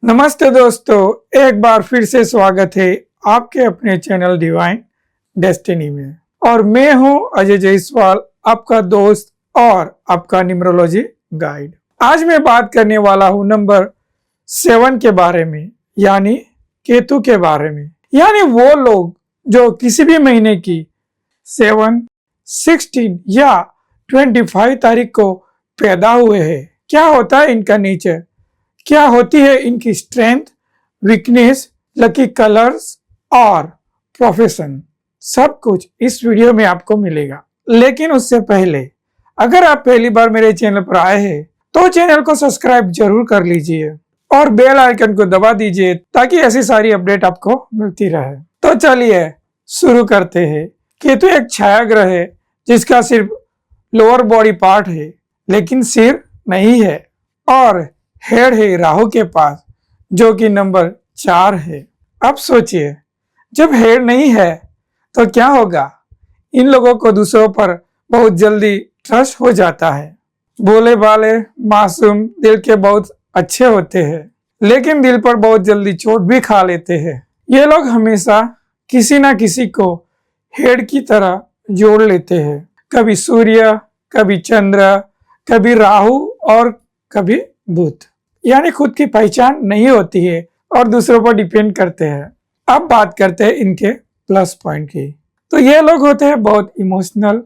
नमस्ते दोस्तों, एक बार फिर से स्वागत है आपके अपने चैनल डिवाइन डेस्टिनी में। और मैं हूं अजय जायसवाल, आपका दोस्त और आपका न्यूमरोलॉजी गाइड। आज मैं बात करने वाला हूं नंबर 7 के बारे में, यानी केतु के बारे में। यानी वो लोग जो किसी भी महीने की 7, 16 या 25 तारीख को पैदा हुए हैं। क्या होता है इनका नेचर, क्या होती है इनकी स्ट्रेंथ, वीकनेस, लकी कलर्स और प्रोफेशन, सब कुछ इस वीडियो में आपको मिलेगा। लेकिन उससे पहले अगर आप पहली बार मेरे चैनल पर आए हैं तो चैनल को सब्सक्राइब जरूर कर लीजिए और बेल आइकन को दबा दीजिए ताकि ऐसी सारी अपडेट आपको मिलती रहे। तो चलिए शुरू करते हैं। केतु एक छाया ग्रह है जिसका सिर्फ लोअर बॉडी पार्ट है लेकिन सिर नहीं है, और हेड है राहु के पास जो कि नंबर 4 है। अब सोचिए, जब हेड नहीं है तो क्या होगा। इन लोगों को दूसरों पर बहुत जल्दी ट्रस्ट हो जाता है। भोले भाले, मासूम, दिल के बहुत अच्छे होते हैं लेकिन दिल पर बहुत जल्दी चोट भी खा लेते हैं। ये लोग हमेशा किसी ना किसी को हेड की तरह जोड़ लेते हैं, कभी सूर्य, कभी चंद्र, कभी राहु और कभी बुध। यानी खुद की पहचान नहीं होती है और दूसरों पर डिपेंड करते हैं। अब बात करते हैं इनके प्लस पॉइंट की। तो ये लोग होते हैं बहुत इमोशनल,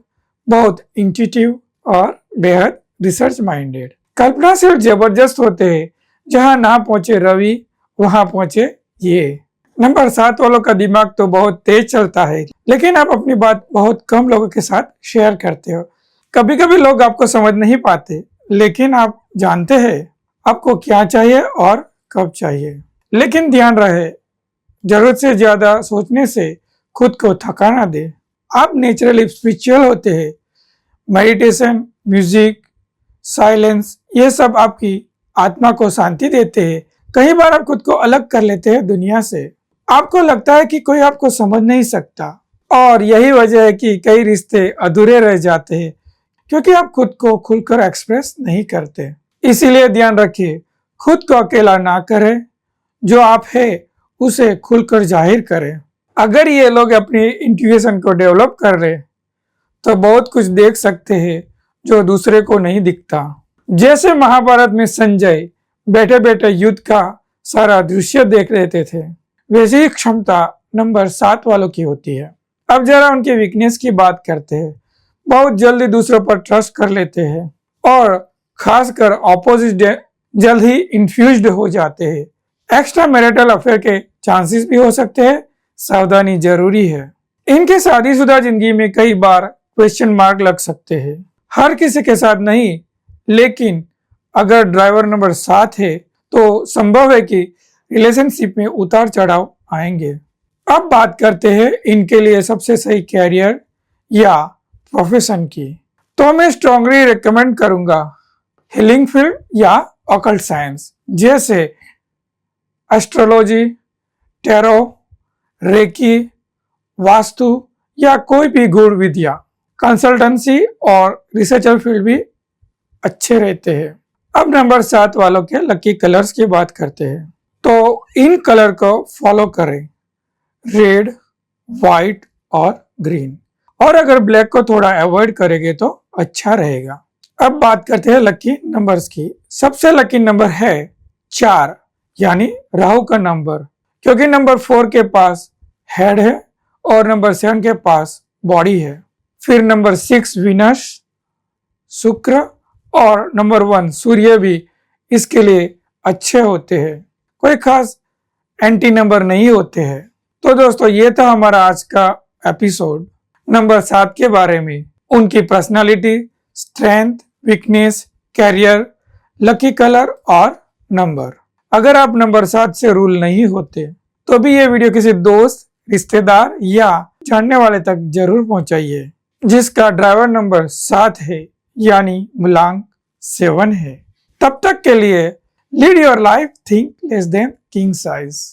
बहुत इंट्यूटिव और बेहद रिसर्च माइंडेड। कल्पनाशील जबरदस्त होते हैं। जहां ना पहुंचे रवि वहां पहुंचे ये। नंबर 7 वालों का दिमाग तो बहुत तेज चलता है लेकिन आप अपनी बात बहुत कम लोगों के साथ शेयर करते हो। कभी कभी लोग आपको समझ नहीं पाते लेकिन आप जानते हैं आपको क्या चाहिए और कब चाहिए। लेकिन ध्यान रहे, जरूरत से ज्यादा सोचने से खुद को थका ना दे। आप नेचुरली स्पिरिचुअल होते हैं। मेडिटेशन, म्यूजिक, साइलेंस, ये सब आपकी आत्मा को शांति देते हैं। कई बार आप खुद को अलग कर लेते हैं दुनिया से। आपको लगता है कि कोई आपको समझ नहीं सकता और यही वजह है कि कई रिश्ते अधूरे रह जाते हैं क्योंकि आप खुद को खुलकर एक्सप्रेस नहीं करते। इसीलिए ध्यान रखिए, खुद को अकेला ना करें, जो आप है उसे खुलकर जाहिर करें। अगर ये लोग अपनी इंट्यूशन को डेवलप कर रहे तो बहुत कुछ देख सकते हैं जो दूसरे को नहीं दिखता। जैसे महाभारत में संजय बैठे बैठे युद्ध का सारा दृश्य देख लेते थे, वैसी ही क्षमता नंबर 7 वालों की होती है। अब जरा उनके वीकनेस की बात करते हैं। बहुत जल्दी दूसरों पर ट्रस्ट कर लेते हैं और खासकर ऑपोजिट जल्द ही इन्फ्यूज्ड हो जाते हैं। एक्स्ट्रा मैरिटल अफेयर के चांसेस भी हो सकते हैं, सावधानी जरूरी है। इनके शादीशुदा जिंदगी में कई बार क्वेश्चन मार्क लग सकते हैं। हर किसी के साथ नहीं, लेकिन अगर ड्राइवर नंबर 7 है तो संभव है कि रिलेशनशिप में उतार चढ़ाव आएंगे। अब बात करते हैं इनके लिए सबसे सही कैरियर या प्रोफेशन की। तो मैं स्ट्रांगली रिकमेंड करूंगा हीलिंग फील्ड या ऑकल्ट साइंस, जैसे एस्ट्रोलॉजी, टैरो, रेकी, वास्तु या कोई भी गूढ़ विद्या। कंसल्टेंसी और रिसर्चर फील्ड भी अच्छे रहते हैं। अब नंबर 7 वालों के लकी कलर्स की बात करते हैं। तो इन कलर को फॉलो करें, रेड, व्हाइट और ग्रीन। और अगर ब्लैक को थोड़ा अवॉइड करेंगे तो अच्छा रहेगा। अब बात करते हैं लकी नंबर्स की। सबसे लकी नंबर है 4, यानी राहु का नंबर, क्योंकि नंबर 4 के पास हेड है और नंबर 7 के पास बॉडी है। फिर नंबर 6 विनस, शुक्र और नंबर 1 सूर्य भी इसके लिए अच्छे होते हैं। कोई खास एंटी नंबर नहीं होते हैं। तो दोस्तों, ये था हमारा आज का एपिसोड नंबर 7 के बारे में। उनकी personality, strength, weakness, career, lucky colour और नंबर। अगर आप नंबर 7 से रूल नहीं होते तो भी ये वीडियो किसी दोस्त, रिश्तेदार या जानने वाले तक जरूर पहुंचाइए जिसका ड्राइवर नंबर 7 है, यानी मूलांक 7 है। तब तक के लिए lead your life, think less than king size.